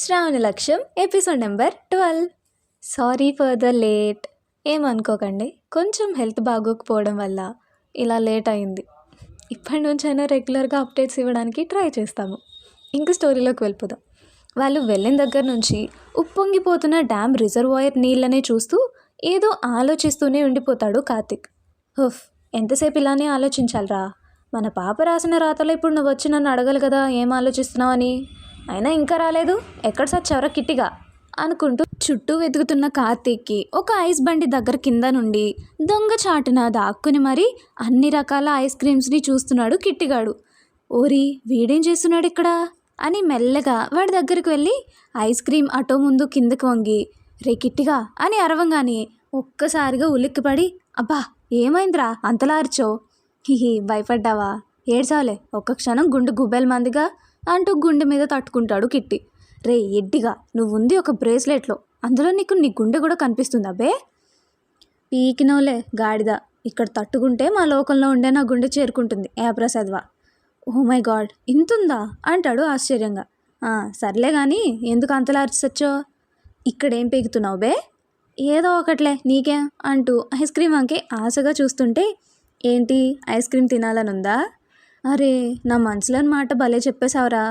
శ్రావణ లక్ష్యం episode number 12. Sorry for the late. ఏమనుకోకండి, కొంచెం హెల్త్ బాగోకపోవడం వల్ల ఇలా లేట్ అయింది. ఇప్పటి నుంచైనా రెగ్యులర్గా అప్డేట్స్ ఇవ్వడానికి ట్రై చేస్తాము. ఇంక స్టోరీలోకి వెళ్ళిపోదాం. వాళ్ళు వెళ్ళిన దగ్గర నుంచి ఉప్పొంగిపోతున్న డ్యామ్ రిజర్వాయర్ నీళ్ళనే చూస్తూ ఏదో ఆలోచిస్తూనే ఉండిపోతాడు కార్తిక్. హుఫ్, ఎంతసేపు ఇలానే ఆలోచించాలరా? మన పాప రాసిన రాతలో ఇప్పుడు నువ్వు వచ్చి నన్ను అడగలు కదా ఏం ఆలోచిస్తున్నావు అని. అయినా ఇంకా రాలేదు, ఎక్కడ సచ్చావరా కిట్టిగా అనుకుంటూ చుట్టూ వెతుకుతున్న కార్తీక్కి ఒక ఐస్ బండి దగ్గర కింద నుండి దొంగ చాటున దాక్కుని మరీ అన్ని రకాల ఐస్ క్రీమ్స్ని చూస్తున్నాడు కిట్టిగాడు. ఓరి, వీడేం చేస్తున్నాడు ఇక్కడ అని మెల్లగా వాడి దగ్గరికి వెళ్ళి ఐస్ క్రీమ్ అటో ముందు కిందకి వంగి రే కిట్టిగా అని అరవంగానే ఒక్కసారిగా ఉలిక్కిపడి, అబ్బా ఏమైందిరా అంతలా అరిచో? హిహి, భయపడ్డావా? ఏడ్చావులే, ఒక్క క్షణం గుండె గుబ్బెల మందిగా అంటూ గుండె మీద తట్టుకుంటాడు కిట్టి. రే ఎడ్డిగా, నువ్వు ఉంది ఒక బ్రేస్లెట్లో, అందులో నీకు నీ గుండె కూడా కనిపిస్తుంది. అబ్బే పీకినోలే గాడిద, ఇక్కడ తట్టుకుంటే మా లోకంలో ఉండే నా గుండె చేరుకుంటుంది. ఏ ప్రసాద్వా? ఓ మై గాడ్, ఇంతుందా అంటాడు ఆశ్చర్యంగా. సర్లే కానీ ఎందుకు అంతలా అరిచొచ్చో? ఇక్కడేం పీకుతున్నావు బే? ఏదో ఒకట్లే నీకేం అంటూ ఐస్ క్రీమ్ వంకి ఆశగా చూస్తుంటే, ఏంటి ఐస్ క్రీమ్ తినాలనుందా? అరే, నా మనసులోని మాట భలే చెప్పేశావురా.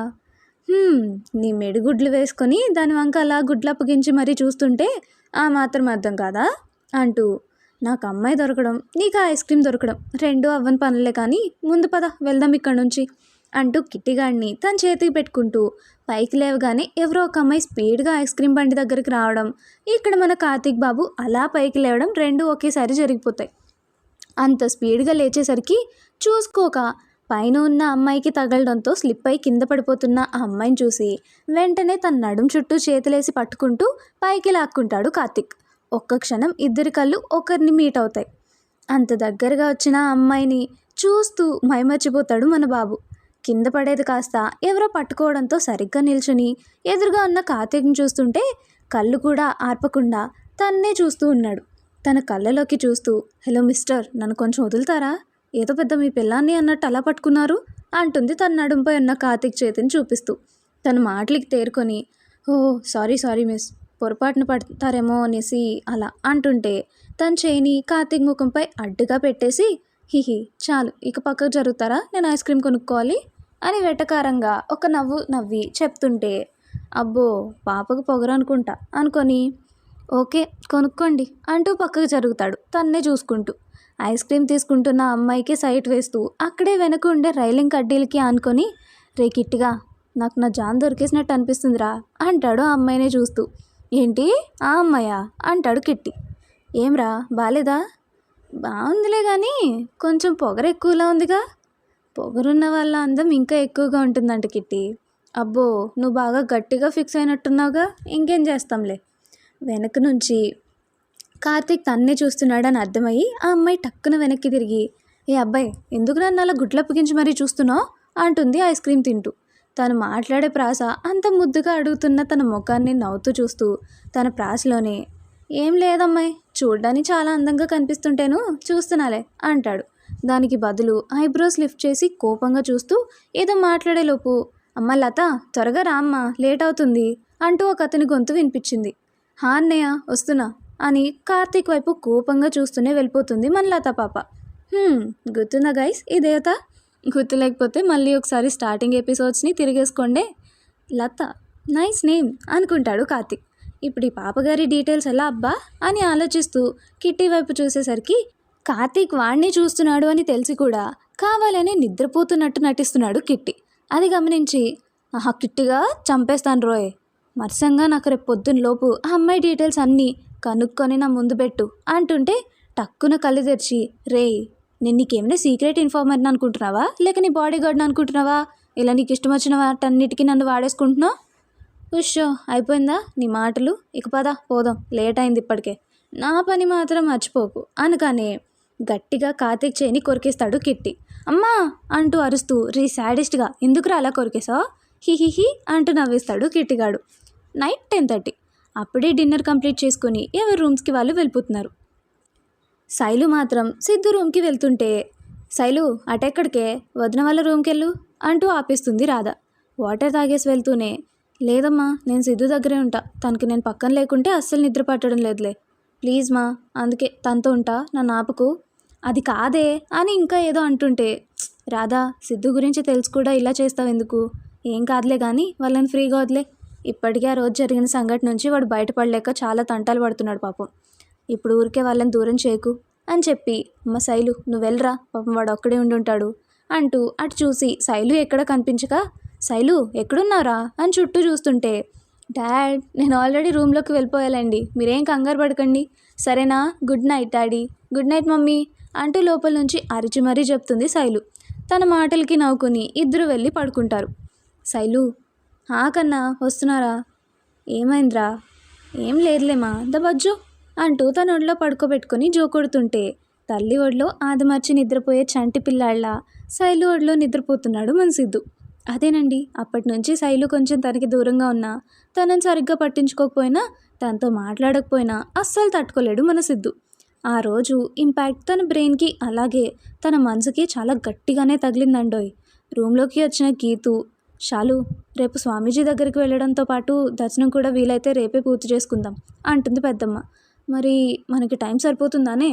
నీ మెడిగుడ్లు వేసుకొని దాని వంక అలా గుడ్లు అప్పగించి మరీ చూస్తుంటే ఆ మాత్రం అర్థం కాదా అంటూ, నాకు అమ్మాయి దొరకడం నీకు ఐస్ క్రీమ్ దొరకడం రెండూ అవ్వని పనులే, కానీ ముందు పద వెళ్దాం ఇక్కడి నుంచి అంటూ కిట్టిగాడిని తన చేతికి పెట్టుకుంటూ పైకి లేవగానే ఎవరో ఒక అమ్మాయి స్పీడ్గా ఐస్ క్రీమ్ బండి దగ్గరికి రావడం, ఇక్కడ మన కార్తీక్ బాబు అలా పైకి లేవడం రెండూ ఒకేసారి జరిగిపోతాయి. అంత స్పీడ్గా లేచేసరికి చూసుకోక పైన ఉన్న అమ్మాయికి తగలడంతో స్లిప్ అయి కింద పడిపోతున్న ఆ అమ్మాయిని చూసి వెంటనే తన నడుం చుట్టూ చేతులేసి పట్టుకుంటూ పైకి లాక్కుంటాడు కార్తిక్. ఒక్క క్షణం ఇద్దరి కళ్ళు ఒకరిని మీట్ అవుతాయి. అంత దగ్గరగా వచ్చిన ఆ అమ్మాయిని చూస్తూ మైమర్చిపోతాడు మన బాబు. కింద పడేది కాస్త ఎవరో పట్టుకోవడంతో సరిగ్గా నిల్చుని ఎదురుగా ఉన్న కార్తిక్ని చూస్తుంటే కళ్ళు కూడా ఆర్పకుండా తన్నే చూస్తూ ఉన్నాడు. తన కళ్ళలోకి చూస్తూ, హలో మిస్టర్, నన్ను కొంచెం వదులుతారా? ఏదో పెద్ద మీ పిల్లాన్ని అన్నట్టు అలా పట్టుకున్నారు అంటుంది తన నడుంపై ఉన్న కార్తిక్ చేతిని చూపిస్తూ. తన మాటలకి తేరుకొని, ఓ సారీ మిస్, పొరపాటున పడతారేమో అనేసి అలా అంటుంటే తన చేయిని కార్తిక్ ముఖంపై అడ్డుగా పెట్టేసి, హిహి చాలు, ఇక పక్కకు జరుగుతారా, నేను ఐస్ క్రీమ్ కొనుక్కోవాలి అని వెటకారంగా ఒక నవ్వు నవ్వి చెప్తుంటే, అబ్బో పాపకు పొగరు అనుకుంటా అనుకొని, ఓకే కొనుక్కోండి అంటూ పక్కకు జరుగుతాడు తన్నే చూసుకుంటూ. ఐస్ క్రీమ్ తీసుకుంటున్న అమ్మాయికి సైట్ వేస్తూ అక్కడే వెనక ఉండే రైలింగ్ కడ్డీలకి ఆనుకొని, రే కిట్టిగా, నాకు నా జాన్ దొరికేసినట్టు అనిపిస్తుందిరా అంటాడు ఆ అమ్మాయినే చూస్తూ. ఏంటి ఆ అమ్మాయా అంటాడు కిట్టి. ఏమ్రా బాలేదా? బాగుందిలే కానీ కొంచెం పొగరు ఎక్కువలా ఉందిగా. పొగరున్న వాళ్ళ అందం ఇంకా ఎక్కువగా ఉంటుందంట కిట్టి. అబ్బో, నువ్వు బాగా గట్టిగా ఫిక్స్ అయినట్టున్నావుగా, ఇంకేం చేస్తాంలే. వెనక నుంచి కార్తిక్ తన్నే చూస్తున్నాడని అర్థమయ్యి ఆ అమ్మాయి టక్కున వెనక్కి తిరిగి, ఏ అబ్బాయి ఎందుకు నన్ను అలా గుడ్లప్పగించి మరీ చూస్తున్నావు అంటుంది ఐస్ క్రీమ్ తింటూ. తను మాట్లాడే ప్రాస అంత ముద్దుగా అడుగుతున్న తన ముఖాన్ని నవ్వుతూ చూస్తూ తన ప్రాసలోనే, ఏం లేదమ్మాయి, చూడ్డానికి చాలా అందంగా కనిపిస్తుంటేను చూస్తున్నాలే అంటాడు. దానికి బదులు ఐబ్రోస్ లిఫ్ట్ చేసి కోపంగా చూస్తూ ఏదో మాట్లాడేలోపు, అమ్మ లత త్వరగా రా అమ్మ, లేట్ అవుతుంది అంటూ ఒక అతని గొంతు వినిపించింది. హా అన్నయ్య వస్తున్నా అని కార్తీక్ వైపు కోపంగా చూస్తూనే వెళ్ళిపోతుంది మన లత పాప. గుర్తుందా గైస్ ఈ దేవత? గుర్తు లేకపోతే మళ్ళీ ఒకసారి స్టార్టింగ్ ఎపిసోడ్స్ని తిరిగేసుకోండే. లత నైస్ నేమ్ అనుకుంటాడు కార్తీక్. ఇప్పుడు ఈ పాపగారి డీటెయిల్స్ ఎలా అబ్బా అని ఆలోచిస్తూ కిట్టి వైపు చూసేసరికి కార్తీక్ వాడిని చూస్తున్నాడు అని తెలిసి కూడా కావాలని నిద్రపోతున్నట్టు నటిస్తున్నాడు కిట్టి. అది గమనించి, ఆహా కిట్టిగా చంపేస్తాను రోయ్, మత్సంగా నాకు రేపు పొద్దున్న లోపు ఆ అమ్మాయి డీటెయిల్స్ అన్నీ కనుక్కొని నా ముందు పెట్టు అంటుంటే టక్కున కళ్ళు తెరిచి, రే నేను నీకేమైనా సీక్రెట్ ఇన్ఫార్మర్ని అనుకుంటున్నావా, లేక నీ బాడీ గార్డ్ని అనుకుంటున్నావా? ఇలా నీకు ఇష్టం వచ్చిన వాటన్నిటికీ నన్ను వాడేసుకుంటున్నావు? ఉషో అయిపోయిందా నీ మాటలు, ఇక పద పోదాం, లేట్ అయింది ఇప్పటికే, నా పని మాత్రం మర్చిపోకు అనగానే గట్టిగా కార్తీక్ చేయిని కొరికేస్తాడు కిట్టి. అమ్మా అంటూ అరుస్తూ, రీ సాడిస్ట్గా ఎందుకురా అలా కొరికేసావు హిహిహి అంటూ నవ్వేస్తాడు కిట్టిగాడు. నైట్ 10:30. అప్పుడే డిన్నర్ కంప్లీట్ చేసుకుని ఎవరి రూమ్స్కి వాళ్ళు వెళ్ళిపోతున్నారు. శైలు మాత్రం సిద్ధు రూమ్కి వెళ్తుంటే, శైలు అటెక్కడికే, వదిన వాళ్ళ రూమ్కి వెళ్ళు అంటూ ఆపేస్తుంది రాధ. వాటర్ తాగేసి వెళ్తూనే, లేదమ్మా, నేను సిద్ధు దగ్గరే ఉంటా. తనకి నేను పక్కన లేకుంటే అస్సలు నిద్ర పట్టడం లేదులే. ప్లీజ్ మా, అందుకే తనతో ఉంటా, నన్ను ఆపుకు. అది కాదే అని ఇంకా ఏదో అంటుంటే, రాధా, సిద్ధు గురించి తెలుసు కూడా ఇలా చేస్తావు ఎందుకు? ఏం కాదులే కానీ వాళ్ళని ఫ్రీగా వదిలే. ఇప్పటికే ఆ రోజు జరిగిన సంఘటన నుంచి వాడు బయటపడలేక చాలా తంటాలు పడుతున్నాడు పాపం. ఇప్పుడు ఊరికే వాళ్ళని దూరం చేయకు అని చెప్పి, అమ్మ శైలు నువ్వు వెళ్ళరా, పాపం వాడు ఒక్కడే ఉండుంటాడు అంటూ అటు చూసి శైలు ఎక్కడ కనిపించక, శైలు ఎక్కడున్నారా అని చుట్టూ చూస్తుంటే, డాడ్ నేను ఆల్రెడీ రూమ్లోకి వెళ్ళిపోయాలండి, మీరేం కంగారు పడకండి సరేనా? Good night daddy. Good night mummy అంటూ లోపల నుంచి అరిచి మరీ చెప్తుంది శైలు. తన మాటలకి నవ్వుకుని ఇద్దరు వెళ్ళి పడుకుంటారు. శైలు, కన్నా వస్తున్నారా? ఏమైందిరా? ఏం లేదులేమా, దబజ్జు అంటూ తన ఒడిలో పడుకోబెట్టుకొని జోకొడుతుంటే, తల్లి ఒడిలో ఆదమర్చి నిద్రపోయే చంటి పిల్లాళ్ళ శైలు ఒడిలో నిద్రపోతున్నాడు మన సిద్ధు. అదేనండి, అప్పటి నుంచి శైలు కొంచెం తనకి దూరంగా ఉన్నా, తనని సరిగ్గా పట్టించుకోకపోయినా, తనతో మాట్లాడకపోయినా అస్సలు తట్టుకోలేడు మన సిద్ధు. ఆ రోజు ఇంపాక్ట్ తన బ్రెయిన్కి అలాగే తన మనసుకి చాలా గట్టిగానే తగిలిందండోయ్. రూమ్లోకి వచ్చిన గీతు, షాలు రేపు స్వామీజీ దగ్గరికి వెళ్ళడంతో పాటు దర్శనం కూడా వీలైతే రేపే పూర్తి చేసుకుందాం అంటుంది పెద్దమ్మ. మరి మనకి టైం సరిపోతుందానే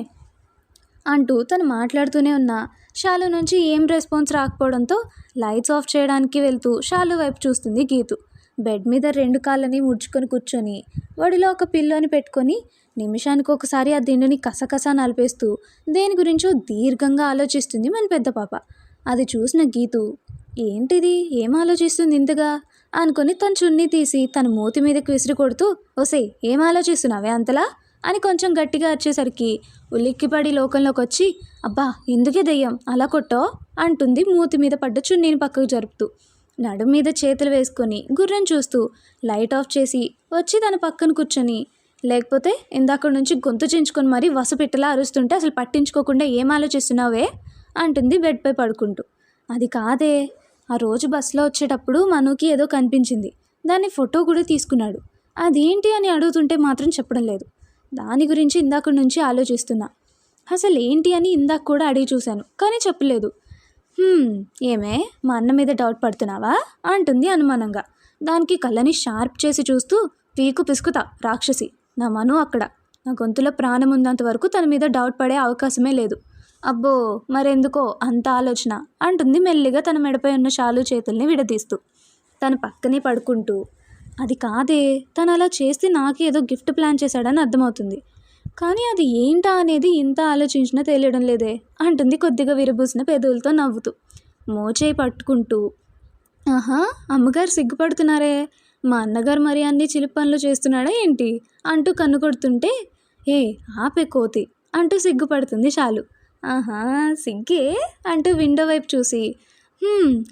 అంటూ తను మాట్లాడుతూనే ఉన్నా షాలు నుంచి ఏం రెస్పాన్స్ రాకపోవడంతో లైట్స్ ఆఫ్ చేయడానికి వెళ్తూ షాలు వైపు చూస్తుంది గీతు. బెడ్ మీద 2 కాళ్ళని ముడుచుకొని కూర్చొని ఒడిలో ఒక పిల్లోని పెట్టుకొని నిమిషానికి ఒకసారి ఆ దిండుని కసకసా నలిపేస్తూ దేని గురించో దీర్ఘంగా ఆలోచిస్తుంది మన పెద్ద పాప. అది చూసిన గీతు, ఏంటిది, ఏం ఆలోచిస్తుంది ఇంతగా అనుకొని తన చున్నీ తీసి తన మూతి మీదకి విసిరి కొడుతూ, ఓసే ఏం ఆలోచిస్తున్నావే అంతలా అని కొంచెం గట్టిగా వచ్చేసరికి ఉలిక్కిపడి లోకంలోకి వచ్చి, అబ్బా ఎందుకే దెయ్యం అలా కొట్టో అంటుంది మూతి మీద పడ్డ చున్నీని పక్కకు జరుపుతూ. నడుం మీద చేతులు వేసుకొని గుర్రం చూస్తూ లైట్ ఆఫ్ చేసి వచ్చి తన పక్కన కూర్చొని, లేకపోతే ఇందాక నుంచి గొంతు చించుకొని మరీ వసపెట్టలా అరుస్తుంటే అసలు పట్టించుకోకుండా ఏం ఆలోచిస్తున్నావే అంటుంది బెడ్పై పడుకుంటూ. అది కాదే, ఆ రోజు బస్సులో వచ్చేటప్పుడు మనుకి ఏదో కనిపించింది, దాన్ని ఫోటో కూడా తీసుకున్నాడు, అదేంటి అని అడుగుతుంటే మాత్రం చెప్పడం లేదు. దాని గురించి ఇందాక నుంచి ఆలోచిస్తున్నా, అసలు ఏంటి అని ఇందాక కూడా అడిగి చూశాను కానీ చెప్పలేదు. ఏమే మా అన్న మీద డౌట్ పడుతున్నావా అంటుంది అనుమానంగా. దానికి కళ్ళని షార్ప్ చేసి చూస్తూ, పీకు పిసుకుతా రాక్షసి, నా మను అక్కడ, నా గొంతులో ప్రాణం ఉన్నంత వరకు తన మీద డౌట్ పడే అవకాశమే లేదు. అబ్బో మరెందుకో అంత ఆలోచన అంటుంది మెల్లిగా తన మెడపై ఉన్న షాలు చేతుల్ని విడదీస్తూ. తన పక్కనే పడుకుంటూ, అది కాదే, తను అలా చేస్తే నాకేదో గిఫ్ట్ ప్లాన్ చేశాడని అర్థమవుతుంది, కానీ అది ఏంటా అనేది ఇంత ఆలోచించినా తెలియడం లేదే అంటుంది కొద్దిగా విరబూసిన పెదవులతో నవ్వుతూ. మోచేయి పట్టుకుంటూ, ఆహా అమ్మగారు సిగ్గుపడుతున్నారే, మా అన్నగారు మరి అన్ని చిలిపి పనులు చేస్తున్నాడా ఏంటి అంటూ కన్ను కొడుతుంటే, ఏ ఆపే కోతి అంటూ సిగ్గుపడుతుంది షాలు. ఆహా సిగ్గే అంటూ విండో వైపు చూసి,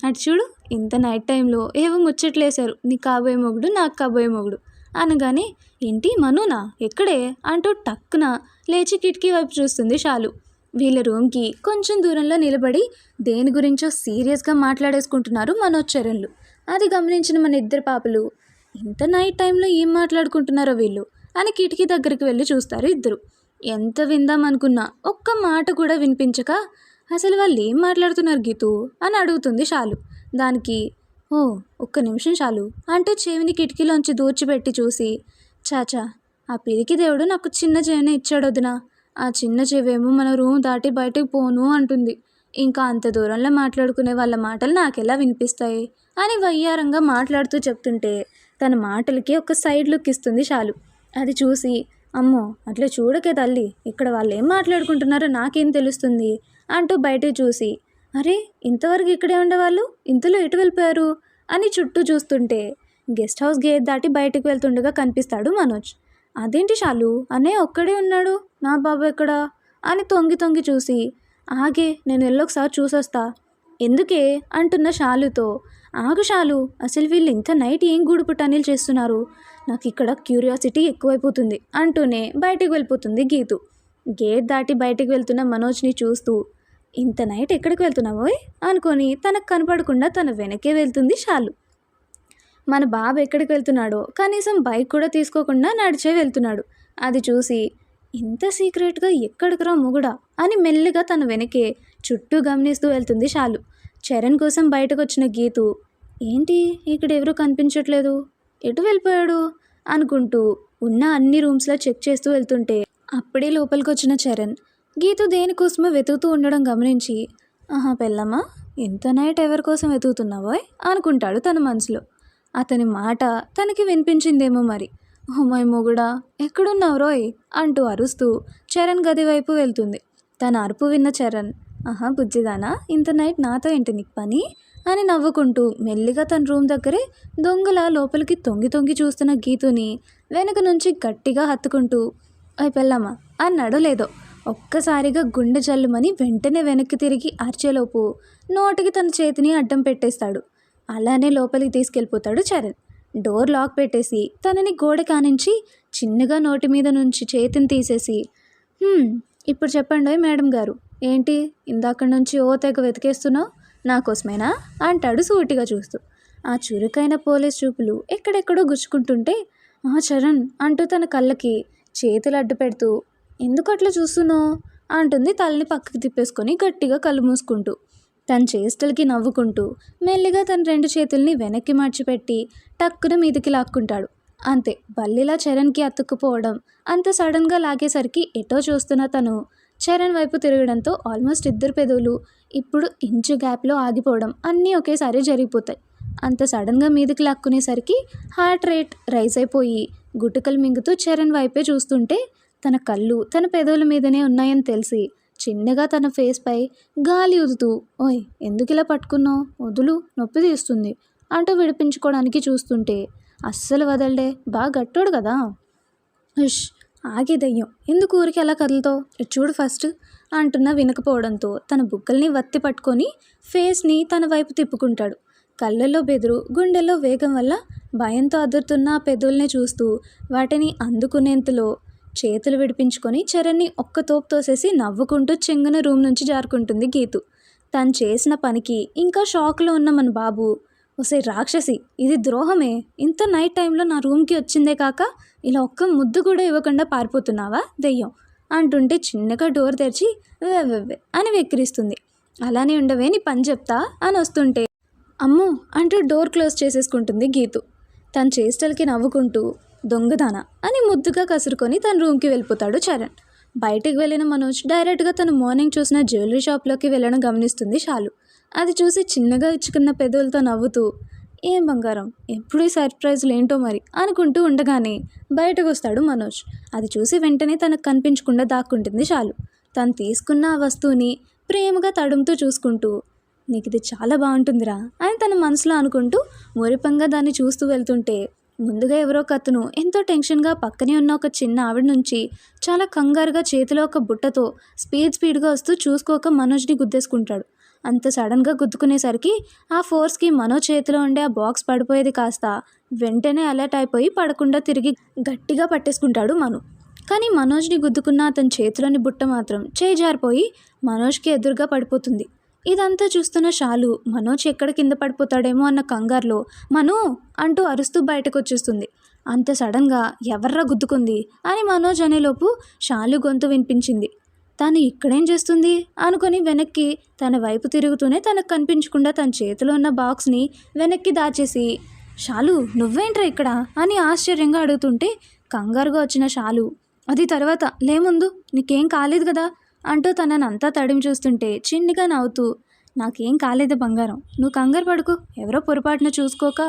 అటు చూడు ఇంత నైట్ టైంలో ఏవో ముచ్చట్లేశారు నీ కాబోయే మొగుడు నాకు కాబోయే మొగుడు అనగానే, ఏంటి మనునా ఎక్కడే అంటూ టక్కున లేచి కిటికీ వైపు చూస్తుంది షాలు. వీళ్ళ రూమ్కి కొంచెం దూరంలో నిలబడి దేని గురించో సీరియస్గా మాట్లాడేసుకుంటున్నారు మనోచ్చరణలు. అది గమనించిన మన ఇద్దరు పాపలు, ఇంత నైట్ టైంలో ఏం మాట్లాడుకుంటున్నారో వీళ్ళు అని కిటికీ దగ్గరికి వెళ్ళి చూస్తారు ఇద్దరు. ఎంత విందామనుకున్నా ఒక్క మాట కూడా వినిపించక, అసలు వాళ్ళు ఏం మాట్లాడుతున్నారు గీతు అని అడుగుతుంది షాలు. దానికి, ఓ ఒక్క నిమిషం షాలు అంటూ చెవిని కిటికీలోంచి దూర్చిపెట్టి చూసి, చాచా ఆ పిరికి దేవుడు నాకు చిన్న చెవిని ఇచ్చాడు వదినా, ఆ చిన్న చెవేమో మన రూమ్ దాటి బయటకు పోను అంటుంది, ఇంకా అంత దూరంలో మాట్లాడుకునే వాళ్ళ మాటలు నాకెలా వినిపిస్తాయి అని వయ్యారంగా మాట్లాడుతూ చెప్తుంటే తన మాటలకి ఒక సైడ్ లుక్ ఇస్తుంది షాలు. అది చూసి, అమ్మో అట్లా చూడకే తల్లి, ఇక్కడ వాళ్ళు ఏం మాట్లాడుకుంటున్నారో నాకేం తెలుస్తుంది అంటూ బయటకు చూసి, అరే ఇంతవరకు ఇక్కడే ఉండేవాళ్ళు ఇంతలో ఎటు వెళ్ళిపోయారు అని చుట్టూ చూస్తుంటే గెస్ట్ హౌస్ గేట్ దాటి బయటకు వెళ్తుండగా కనిపిస్తాడు మనోజ్. అదేంటి షాలు అనే ఒక్కడే ఉన్నాడు, నా బాబు ఎక్కడా అని తొంగి తొంగి చూసి, ఆగే నేను వెళ్ళొకసారి చూసొస్తా. ఎందుకే అంటున్న షాలుతో, ఆగు షాలు, అసలు వీళ్ళు ఇంత నైట్ ఏం గూడు పుట్టానీలు చేస్తున్నారు, నాకు ఇక్కడ క్యూరియాసిటీ ఎక్కువైపోతుంది అంటూనే బయటికి వెళ్ళిపోతుంది గీతు. గేట్ దాటి బయటికి వెళ్తున్న మనోజ్ని చూస్తూ, ఇంత నైట్ ఎక్కడికి వెళ్తున్నావోయ్ అనుకొని తనకు కనపడకుండా తన వెనకే వెళ్తుంది షాలు. మన బాబు ఎక్కడికి వెళ్తున్నాడో కనీసం బైక్ కూడా తీసుకోకుండా నడిచే వెళ్తున్నాడు. అది చూసి, ఇంత సీక్రెట్గా ఎక్కడికి రా మొగుడా అని మెల్లిగా తన వెనకే చుట్టూ గమనిస్తూ వెళ్తుంది షాలు. చరణ్ కోసం బయటకు వచ్చిన గీతు, ఏంటి ఇక్కడ ఎవరూ కనిపించట్లేదు ఎటు వెళ్ళిపోయాడు అనుకుంటూ ఉన్న అన్ని రూమ్స్లో చెక్ చేస్తూ వెళ్తుంటే అప్పుడే లోపలికి వచ్చిన చరణ్ గీతు దేనికోసమో వెతుకుతూ ఉండడం గమనించి, ఆహా పెళ్ళమ్మా, ఇంత నైట్ ఎవరి కోసం వెతుకుతున్నావోయ్ అనుకుంటాడు తన మనసులో. అతని మాట తనకి వినిపించిందేమో మరి. ఓమై మొగుడా, ఎక్కడున్నావు రోయ్ అంటూ అరుస్తూ చరణ్ గది వైపు వెళ్తుంది. తన అరుపు విన్న చరణ్, ఆహా బుజ్జిదానా, ఇంత నైట్ నాతో ఏంటి నీకు పని అని నవ్వుకుంటూ మెల్లిగా తన రూమ్ దగ్గరే దొంగలా లోపలికి తొంగి తొంగి చూస్తున్న గీతుని వెనక నుంచి గట్టిగా హత్తుకుంటూ, అయ్ పెళ్ళమ్మా అన్నాడో లేదో ఒక్కసారిగా గుండె జల్లుమని వెంటనే వెనక్కి తిరిగి అరిచేలోపు నోటికి తన చేతిని అడ్డం పెట్టేస్తాడు. అలానే లోపలికి తీసుకెళ్ళిపోతాడు చరణ్. డోర్ లాక్ పెట్టేసి తనని గోడ కానించి చిన్నగా నోటి మీద నుంచి చేతిని తీసేసి, ఇప్పుడు చెప్పండి మేడం గారు, ఏంటి ఇందాక నుంచి ఓ తెగ వెతికేస్తున్నావు, నా కోసమేనా అంటాడు సూటిగా చూస్తూ. ఆ చురుకైన పోలీస్ చూపులు ఎక్కడెక్కడో గుచ్చుకుంటుంటే, చరణ్ అంటూ తన కళ్ళకి చేతులు అడ్డు పెడుతూ, ఎందుకు అట్లా చూస్తున్నావు అంటుంది తలని పక్కకి తిప్పేసుకొని గట్టిగా కళ్ళు మూసుకుంటూ. తన చేష్టలకి నవ్వుకుంటూ మెల్లిగా తన 2 చేతుల్ని వెనక్కి మార్చిపెట్టి టక్కున మీదికి లాక్కుంటాడు. అంతే, బల్లిలా చరణ్కి అతుక్కుపోవడం. అంత సడన్గా లాగేసరికి ఎటో చూస్తున్న తను చరణ్ వైపు తిరగడంతో ఆల్మోస్ట్ ఇద్దరు పెదవులు ఇప్పుడు ఇంచు గ్యాప్లో ఆగిపోవడం అన్నీ ఒకేసారి జరిగిపోతాయి. అంత సడన్గా మీదికి లాక్కునేసరికి హార్ట్ రేట్ రైజ్ అయిపోయి గుటకలు మింగుతూ చరణ్ వైపే చూస్తుంటే తన కళ్ళు తన పెదవుల మీదనే ఉన్నాయని తెలిసి చిన్నగా తన ఫేస్పై గాలి ఊదుతూ, ఓయ్ ఎందుకు ఇలా పట్టుకున్నావు, వదులు, నొప్పి తీస్తుంది అంటూ విడిపించుకోవడానికి చూస్తుంటే అస్సలు వదలడే, బాగా గట్టోడు కదా. ఆగే దయ్యం, ఎందుకు ఊరికి ఎలా కదులుతావు, ఇటు చూడు ఫస్ట్ అంటున్నా వినకపోవడంతో తన బుగ్గల్ని వత్తి పట్టుకొని ఫేస్ని తన వైపు తిప్పుకుంటాడు. కళ్ళల్లో బెదురు, గుండెల్లో వేగం వల్ల భయంతో అదురుతున్న ఆ పెదవుల్ని చూస్తూ వాటిని అందుకునేంతలో చేతులు విడిపించుకొని చరణ్ని ఒక్క తోపు తోసేసి నవ్వుకుంటూ చెంగున రూమ్ నుంచి జారుకుంటుంది గీతు. తను చేసిన పనికి ఇంకా షాక్లో ఉన్న మన బాబు, ఒసే రాక్షసి, ఇది ద్రోహమే, ఇంత నైట్ టైంలో నా రూమ్కి వచ్చిందే కాక ఇలా ఒక్క ముద్దు కూడా ఇవ్వకుండా పారిపోతున్నావా దెయ్యం అంటుంటే చిన్నగా డోర్ తెరిచి వెవ్వెవ్వే అని వెక్కిరిస్తుంది. అలానే ఉండవే, నీ పని చెప్తా అని వస్తుంటే అమ్మో అంటూ డోర్ క్లోజ్ చేసేసుకుంటుంది గీతు. తన చేష్టలకి నవ్వుకుంటూ దొంగదాన అని ముద్దుగా కసురుకొని తన రూమ్కి వెళ్ళిపోతాడు చరణ్. బయటికి వెళ్ళిన మనోజ్ డైరెక్ట్గా తను మార్నింగ్ చూసిన జ్యువెలరీ షాప్లోకి వెళ్ళడం గమనిస్తుంది షాలు. అది చూసి చిన్నగా ఇచ్చుకున్న పెదవులతో నవ్వుతూ, ఏం బంగారం, ఎప్పుడు ఈ సర్ప్రైజ్లు ఏంటో మరి అనుకుంటూ ఉండగానే బయటకు వస్తాడు మనోజ్. అది చూసి వెంటనే తనకు కనిపించకుండా దాక్కుంటుంది షాలు. తను తీసుకున్న ఆ వస్తువుని ప్రేమగా తడుముతూ చూసుకుంటూ, నీకు ఇది చాలా బాగుంటుందిరా అని తన మనసులో అనుకుంటూ మురిపంగా దాన్ని చూస్తూ వెళ్తుంటే ముందుగా ఎవరో కథను ఎంతో టెన్షన్గా పక్కనే ఉన్న ఒక చిన్న ఆవిడ నుంచి చాలా కంగారుగా చేతిలో ఒక బుట్టతో స్పీడ్గా వస్తూ చూసుకోక మనోజ్ని గుద్దేసుకుంటాడు. అంత సడన్గా గుద్దుకునేసరికి ఆ ఫోర్స్కి మనోజ్ చేతిలో ఉండే ఆ బాక్స్ పడిపోయేది కాస్త వెంటనే అలర్ట్ అయిపోయి పడకుండా తిరిగి గట్టిగా పట్టేసుకుంటాడు మను. కానీ మనోజ్ని గుద్దుకున్న అతని చేతిలోని బుట్ట మాత్రం చేయి జారిపోయి మనోజ్కి ఎదురుగా పడిపోతుంది. ఇదంతా చూస్తున్న షాలు మనోజ్ ఎక్కడ కింద పడిపోతాడేమో అన్న కంగారులో మను అంటూ అరుస్తూ బయటకు వచ్చేస్తుంది. అంత సడన్గా ఎవర్రా గుద్దుకుంది అని మనోజ్ అనేలోపు షాలు గొంతు వినిపించింది. తను ఇక్కడేం చేస్తుంది అనుకొని వెనక్కి తన వైపు తిరుగుతూనే తనకు కనిపించకుండా తన చేతిలో ఉన్న బాక్స్ని వెనక్కి దాచేసి, షాలు నువ్వేంట్రా ఇక్కడ అని ఆశ్చర్యంగా అడుగుతుంటే కంగారుగా వచ్చిన షాలు, అది తర్వాత లేముందు నీకేం కాలేదు కదా అంటూ తనని అంతా తడిమి చూస్తుంటే చిన్నగా నవ్వుతూ, నాకేం కాలేదు బంగారం, నువ్వు కంగారు పడుకు, ఎవరో పొరపాటున చూసుకోక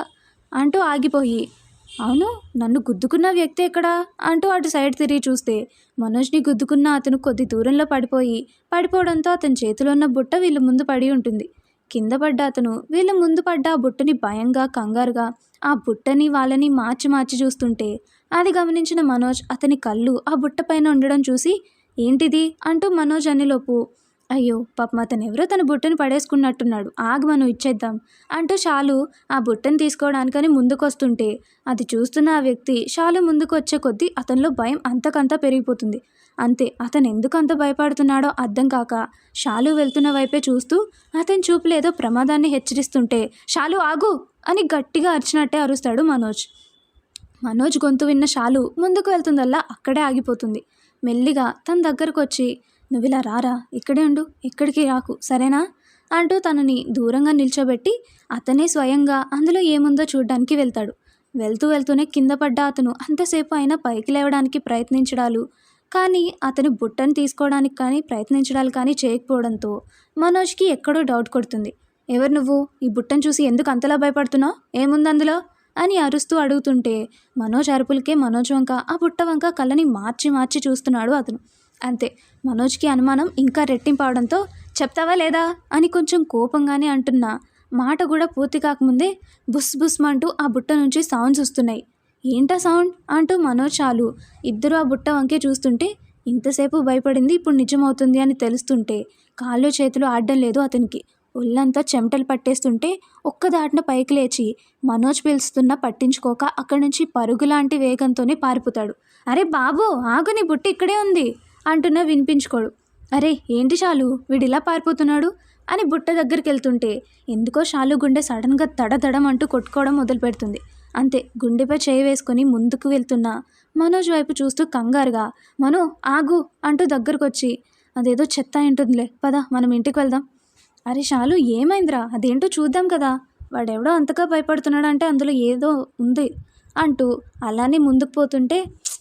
అంటూ ఆగిపోయి, అవును నన్ను గుద్దుకున్న వ్యక్తి ఎక్కడా అంటూ అటు సైడ్ తిరిగి చూస్తే మనోజ్ని గుద్దుకున్న అతను కొద్ది దూరంలో పడిపోవడంతో అతని చేతిలో ఉన్న బుట్ట వీళ్ళ ముందు పడి ఉంటుంది. కింద పడ్డ అతను వీళ్ళ ముందు పడ్డ ఆ బుట్టని భయంగా కంగారుగా ఆ బుట్టని వాళ్ళని మార్చి చూస్తుంటే అది గమనించిన మనోజ్ అతని కళ్ళు ఆ బుట్ట పైన ఉండడం చూసి, ఏంటిది అంటూ మనోజ్ అనేలోపు, అయ్యో పాపం అతను ఎవరో తన బుట్టని పడేసుకున్నట్టున్నాడు, ఆగు మనం ఇచ్చేద్దాం అంటూ షాలు ఆ బుట్టని తీసుకోవడానికని ముందుకు వస్తుంటే అది చూస్తున్న ఆ వ్యక్తి షాలు ముందుకు వచ్చే కొద్దీ అతనిలో భయం అంతకంతా పెరిగిపోతుంది. అంతే, అతను ఎందుకు అంత భయపడుతున్నాడో అర్థం కాక షాలు వెళ్తున్న వైపే చూస్తూ అతని చూపులు ఏదో ప్రమాదాన్ని హెచ్చరిస్తుంటే, షాలు ఆగు అని గట్టిగా అరిచినట్టే అరుస్తాడు మనోజ్. మనోజ్ గొంతు విన్న షాలు ముందుకు వెళ్తుందల్లా అక్కడే ఆగిపోతుంది. మెల్లిగా తన దగ్గరకు వచ్చి, నువ్వు ఇలా రారా, ఇక్కడే ఉండు, ఎక్కడికి రాకు సరేనా అంటూ తనని దూరంగా నిల్చోబెట్టి అతనే స్వయంగా అందులో ఏముందో చూడ్డానికి వెళ్తాడు. వెళ్తూ వెళ్తూనే కింద పడ్డ అతను అంతసేపు అయినా పైకి లేవడానికి ప్రయత్నించడాలు కానీ అతను బుట్టను తీసుకోవడానికి కానీ ప్రయత్నించడాలు కానీ చేయకపోవడంతో మనోజ్కి ఎక్కడో డౌట్ కొడుతుంది. ఎవరు నువ్వు? ఈ బుట్టను చూసి ఎందుకు అంతలా భయపడుతున్నావు? ఏముంది అందులో అని అరుస్తూ అడుగుతుంటే మనోజ్ అరుపులకే మనోజ్ వంక ఆ బుట్ట వంక కళ్ళని మార్చి మార్చి చూస్తున్నాడు అతను. అంతే, మనోజ్కి అనుమానం ఇంకా రెట్టింపవడంతో చెప్తావా లేదా అని కొంచెం కోపంగానే అంటున్నా మాట కూడా పూర్తి కాకముందే బుస్ బుస్మంటూ ఆ బుట్ట నుంచి సౌండ్స్ వస్తున్నాయి. ఏంటా సౌండ్ అంటూ మనోజ్ చాలు ఇద్దరు ఆ బుట్ట వంకే చూస్తుంటే ఇంతసేపు భయపడింది ఇప్పుడు నిజమవుతుంది అని తెలుస్తుంటే కాళ్ళు చేతులు ఆడడం లేదు అతనికి. ఒళ్ళంతా చెమటలు పట్టేస్తుంటే ఒక్కదాటిన పైకి లేచి మనోజ్ పిలుస్తున్నా పట్టించుకోక అక్కడి నుంచి పరుగులాంటి వేగంతోనే పారిపోతాడు. అరే బాబు ఆగు, నీ బుట్ట ఇక్కడే ఉంది అంటున్నా వినిపించుకోడు. అరే ఏంటి షాలు వీడిలా పారిపోతున్నాడు అని బుట్ట దగ్గరికి వెళ్తుంటే ఎందుకో షాలు గుండె సడన్గా దడదడం అంటూ కొట్టుకోవడం మొదలు పెడుతుంది. అంతే, గుండెపై చేయి వేసుకొని ముందుకు వెళ్తున్న మనోజ్ వైపు చూస్తూ కంగారుగా మనో ఆగు అంటూ దగ్గరకు వచ్చి అదేదో చెత్త ఉంటుందిలే పద మనం ఇంటికి వెళ్దాం. అరే షాలు ఏమైందిరా, అదేంటో చూద్దాం కదా, వాడెవడో అంతగా భయపడుతున్నాడు అంటే అందులో ఏదో ఉంది అంటూ అలానే ముందుకు పోతుంటే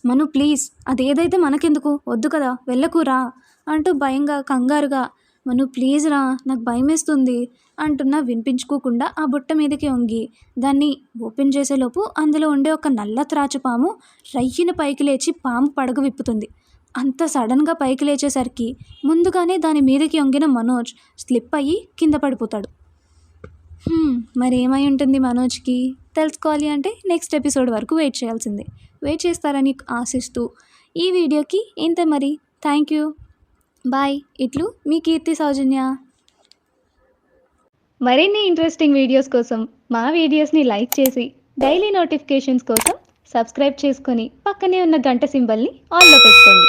మను ప్లీజ్ అదేదైతే మనకెందుకు, వద్దు కదా, వెళ్ళకురా అంటూ భయంగా కంగారుగా మను ప్లీజ్ రా నాకు భయమేస్తుంది అంటున్నా వినిపించుకోకుండా ఆ బుట్ట మీదకి వంగి దాన్ని ఓపెన్ చేసేలోపు అందులో ఉండే ఒక నల్ల త్రాచుపాము రయ్యిన పైకి లేచి పాము పడగ విప్పుతుంది. అంత సడన్గా పైకి లేచేసరికి ముందుగానే దాని మీదకి వంగిన మనోజ్ స్లిప్ అయ్యి కింద పడిపోతాడు. మరేమై ఉంటుంది మనోజ్కి తెలుసుకోవాలి అంటే నెక్స్ట్ ఎపిసోడ్ వరకు వెయిట్ చేయాల్సిందే. వెయిట్ చేస్తారని ఆశిస్తూ ఈ వీడియోకి ఇంత మరి. Thank you, bye. ఇట్లు మీ కీర్తి సౌజన్య. మరిన్ని ఇంట్రెస్టింగ్ వీడియోస్ కోసం మా వీడియోస్ని లైక్ చేసి డైలీ నోటిఫికేషన్స్ కోసం సబ్స్క్రైబ్ చేసుకొని పక్కనే ఉన్న గంట సింబల్ని ఆన్లో పెట్టుకోండి.